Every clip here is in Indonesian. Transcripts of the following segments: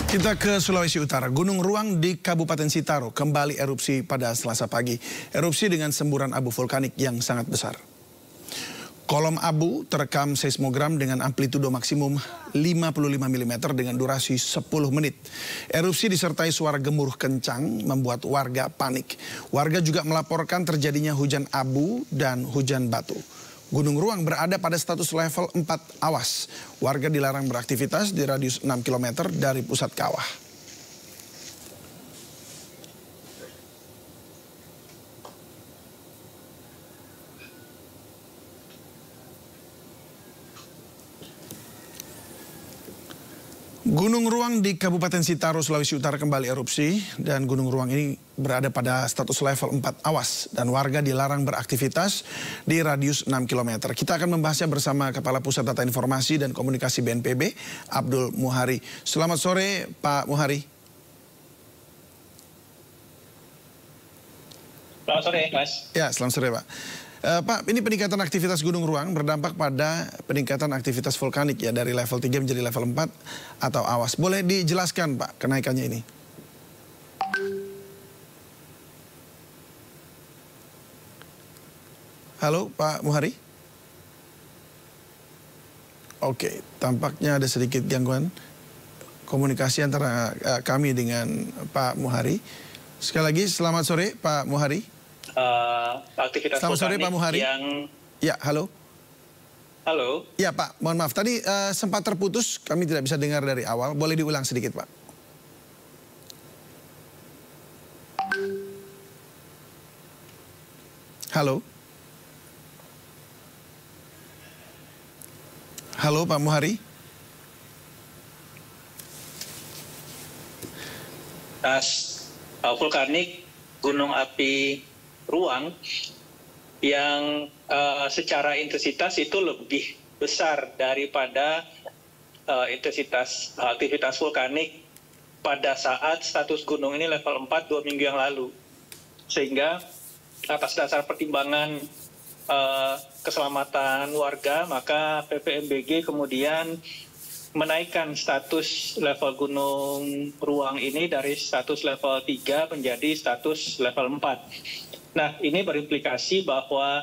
Kita ke Sulawesi Utara. Gunung Ruang di Kabupaten Sitaro kembali erupsi pada Selasa pagi. Erupsi dengan semburan abu vulkanik yang sangat besar. Kolom abu terekam seismogram dengan amplitudo maksimum 55 mm dengan durasi 10 menit. Erupsi disertai suara gemuruh kencang membuat warga panik. Warga juga melaporkan terjadinya hujan abu dan hujan batu. Gunung Ruang berada pada status level 4 awas. Warga dilarang beraktivitas di radius 6 km dari pusat kawah. Gunung Ruang di Kabupaten Sitaro, Sulawesi Utara kembali erupsi dan Gunung Ruang ini berada pada status level 4 awas dan warga dilarang beraktivitas di radius 6 km. Kita akan membahasnya bersama Kepala Pusat Data Informasi dan Komunikasi BNPB, Abdul Muhari. Selamat sore, Pak Muhari. Selamat sore, Mas. Ya, selamat sore, Pak. Pak, ini peningkatan aktivitas Gunung Ruang berdampak pada peningkatan aktivitas vulkanik ya dari level 3 menjadi level 4 atau awas. Boleh dijelaskan, Pak, kenaikannya ini? Halo, Pak Muhari? Oke, tampaknya ada sedikit gangguan komunikasi antara kami dengan Pak Muhari. Sekali lagi, selamat sore, Pak Muhari. Aktivitas selamat sore, Pak Muhari. Yang... Ya, halo. Halo. Ya, Pak, mohon maaf. Tadi sempat terputus, kami tidak bisa dengar dari awal. Boleh diulang sedikit, Pak? Halo. Halo, Pak Muhari. Vulkanik Gunung Api Ruang yang secara intensitas itu lebih besar daripada intensitas aktivitas vulkanik pada saat status gunung ini level 4 2 minggu yang lalu. Sehingga atas dasar pertimbangan keselamatan warga, maka PVMBG kemudian menaikkan status level Gunung Ruang ini dari status level 3 menjadi status level 4. Nah, ini berimplikasi bahwa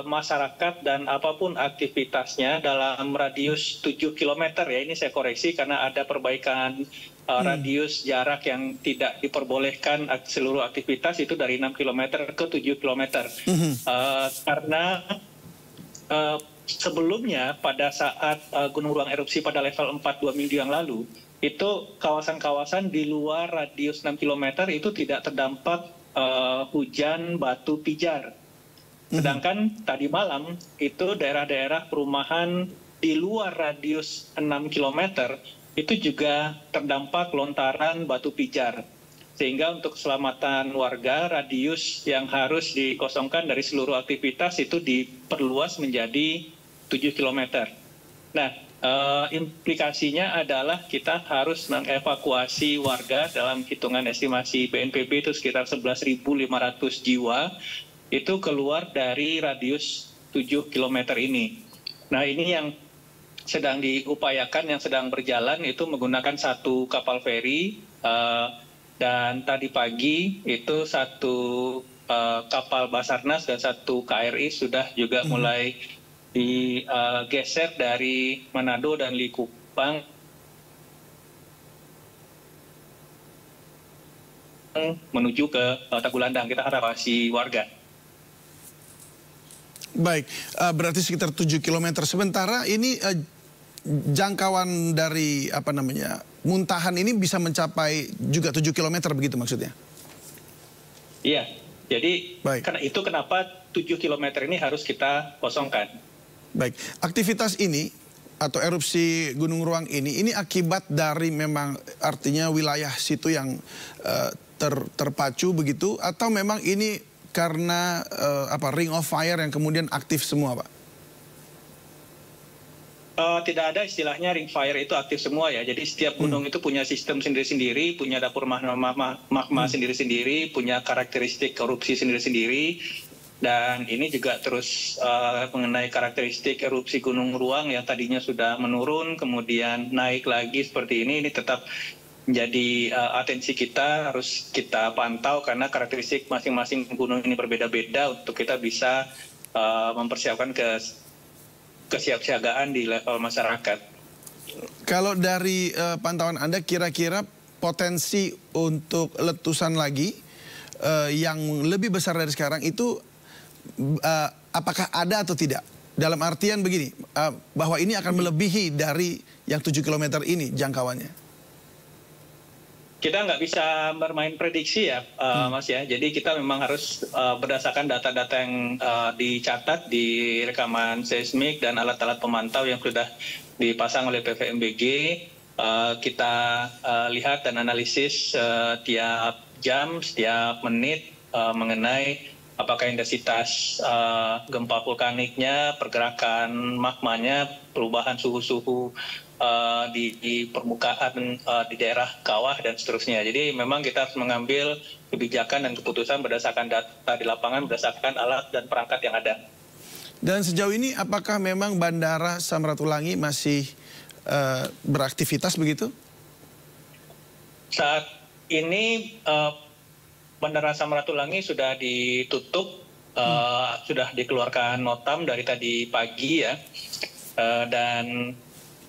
masyarakat dan apapun aktivitasnya dalam radius 7 km ya, ini saya koreksi karena ada perbaikan radius jarak yang tidak diperbolehkan seluruh aktivitas itu dari 6 km ke 7 km. Karena sebelumnya pada saat Gunung Ruang erupsi pada level 4 2 minggu yang lalu, itu kawasan-kawasan di luar radius 6 km itu tidak terdampak hujan batu pijar. Sedangkan tadi malam itu daerah-daerah perumahan di luar radius 6 km itu juga terdampak lontaran batu pijar. Sehingga untuk keselamatan warga, radius yang harus dikosongkan dari seluruh aktivitas itu diperluas menjadi 7 km. Nah, implikasinya adalah kita harus mengevakuasi warga dalam hitungan estimasi BNPB itu sekitar 11.500 jiwa itu keluar dari radius 7 km ini. Nah, ini yang sedang diupayakan, yang sedang berjalan itu menggunakan satu kapal feri dan tadi pagi itu satu kapal Basarnas dan satu KRI sudah juga mulai digeser dari Manado dan Likupang menuju ke Tagulandang. Kita evakuasi warga. Baik, berarti sekitar 7 km. Sementara ini jangkauan dari muntahan ini bisa mencapai juga 7 km begitu maksudnya? Iya, jadi karena itu kenapa 7 km ini harus kita kosongkan. Baik, aktivitas ini atau erupsi Gunung Ruang ini akibat dari memang artinya wilayah situ yang terpacu begitu, atau memang ini karena ring of fire yang kemudian aktif semua, Pak? Tidak ada istilahnya ring fire itu aktif semua ya. Jadi setiap gunung itu punya sistem sendiri-sendiri, punya dapur magma sendiri-sendiri, punya karakteristik erupsi sendiri-sendiri. Dan ini juga terus mengenai karakteristik erupsi Gunung Ruang yang tadinya sudah menurun, kemudian naik lagi seperti ini tetap menjadi atensi kita, harus kita pantau karena karakteristik masing-masing gunung ini berbeda-beda untuk kita bisa mempersiapkan kesiapsiagaan di level masyarakat. Kalau dari pantauan Anda, kira-kira potensi untuk letusan lagi yang lebih besar dari sekarang itu apakah ada atau tidak? Dalam artian begini, bahwa ini akan melebihi dari yang 7 km ini jangkauannya. Kita nggak bisa bermain prediksi ya, Mas ya. Jadi kita memang harus berdasarkan data-data yang dicatat di rekaman seismik dan alat-alat pemantau yang sudah dipasang oleh PVMBG. Kita lihat dan analisis setiap jam, setiap menit mengenai apakah intensitas gempa vulkaniknya, pergerakan magmanya, perubahan suhu-suhu di permukaan di daerah kawah dan seterusnya. Jadi memang kita harus mengambil kebijakan dan keputusan berdasarkan data di lapangan, berdasarkan alat dan perangkat yang ada. Dan sejauh ini apakah memang Bandara Samratulangi masih beraktivitas begitu? Saat ini Bandara Samratulangi sudah ditutup, sudah dikeluarkan notam dari tadi pagi ya, dan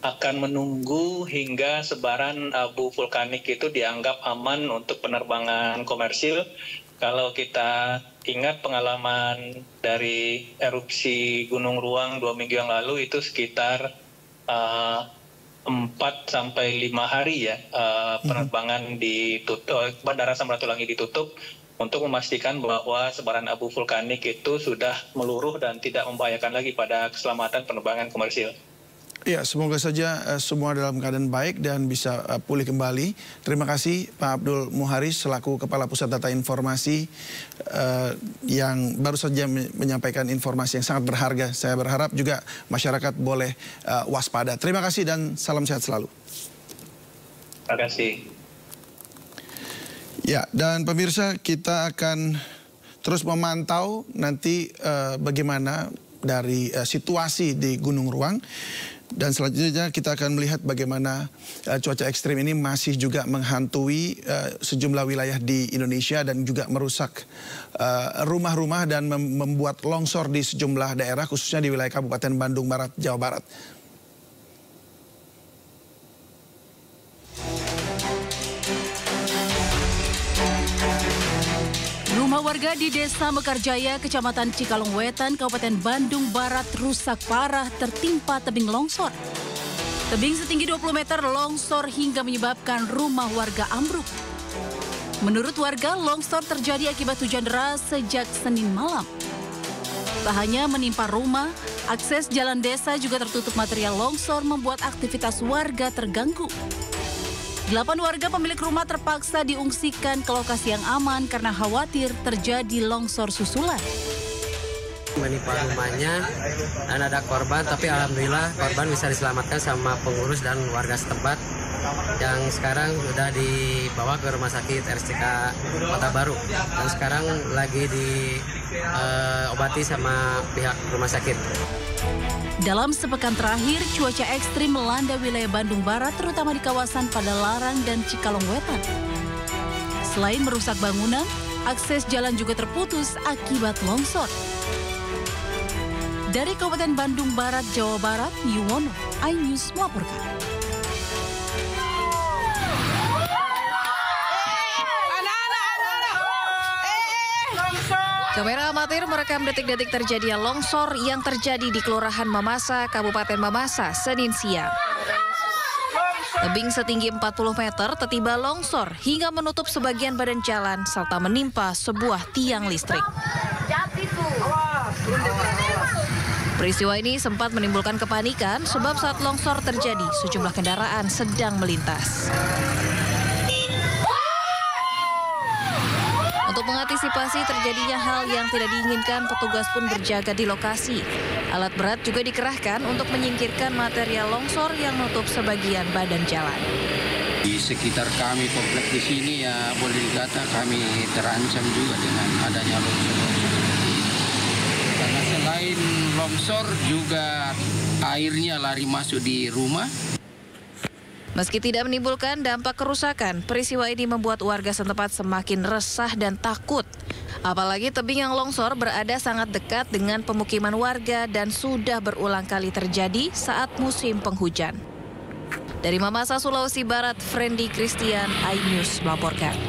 akan menunggu hingga sebaran abu vulkanik itu dianggap aman untuk penerbangan komersil. Kalau kita ingat pengalaman dari erupsi Gunung Ruang 2 minggu yang lalu itu sekitar 4 sampai 5 hari ya penerbangan Bandara Samratulangi ditutup untuk memastikan bahwa sebaran abu vulkanik itu sudah meluruh dan tidak membahayakan lagi pada keselamatan penerbangan komersil. Ya, semoga saja semua dalam keadaan baik dan bisa pulih kembali. Terima kasih Pak Abdul Muharis selaku Kepala Pusat Data Informasi yang baru saja menyampaikan informasi yang sangat berharga. Saya berharap juga masyarakat boleh waspada. Terima kasih dan salam sehat selalu. Terima kasih. Ya, dan pemirsa, kita akan terus memantau nanti bagaimana dari situasi di Gunung Ruang. Dan selanjutnya kita akan melihat bagaimana cuaca ekstrim ini masih juga menghantui sejumlah wilayah di Indonesia dan juga merusak rumah-rumah dan membuat longsor di sejumlah daerah khususnya di wilayah Kabupaten Bandung Barat, Jawa Barat. Rumah warga di Desa Mekarjaya, Kecamatan Cikalongwetan, Kabupaten Bandung Barat rusak parah tertimpa tebing longsor. Tebing setinggi 20 meter longsor hingga menyebabkan rumah warga ambruk. Menurut warga, longsor terjadi akibat hujan deras sejak Senin malam. Tak hanya menimpa rumah, akses jalan desa juga tertutup material longsor membuat aktivitas warga terganggu. 8 warga pemilik rumah terpaksa diungsikan ke lokasi yang aman karena khawatir terjadi longsor susulan. Menimpa rumahnya dan ada korban, tapi alhamdulillah korban bisa diselamatkan sama pengurus dan warga setempat yang sekarang sudah dibawa ke rumah sakit RSCK Kota Baru dan sekarang lagi diobati sama pihak rumah sakit. Dalam sepekan terakhir, cuaca ekstrim melanda wilayah Bandung Barat, terutama di kawasan Padalarang dan Cikalongwetan. Selain merusak bangunan, akses jalan juga terputus akibat longsor. Dari Kabupaten Bandung Barat, Jawa Barat, Yuwono, iNews melaporkan. Kamera amatir merekam detik-detik terjadinya longsor yang terjadi di Kelurahan Mamasa, Kabupaten Mamasa, Senin siang. Tebing setinggi 40 meter tertiba longsor hingga menutup sebagian badan jalan serta menimpa sebuah tiang listrik. Peristiwa ini sempat menimbulkan kepanikan sebab saat longsor terjadi sejumlah kendaraan sedang melintas. Untuk mengantisipasi terjadinya hal yang tidak diinginkan, petugas pun berjaga di lokasi. Alat berat juga dikerahkan untuk menyingkirkan material longsor yang menutup sebagian badan jalan. Di sekitar kami komplek di sini, ya, boleh dikata kami terancam juga dengan adanya longsor seperti ini. Karena selain longsor juga airnya lari masuk di rumah. Meski tidak menimbulkan dampak kerusakan, peristiwa ini membuat warga setempat semakin resah dan takut. Apalagi tebing yang longsor berada sangat dekat dengan pemukiman warga dan sudah berulang kali terjadi saat musim penghujan. Dari Mamasa, Sulawesi Barat, Frendi Christian, iNews melaporkan.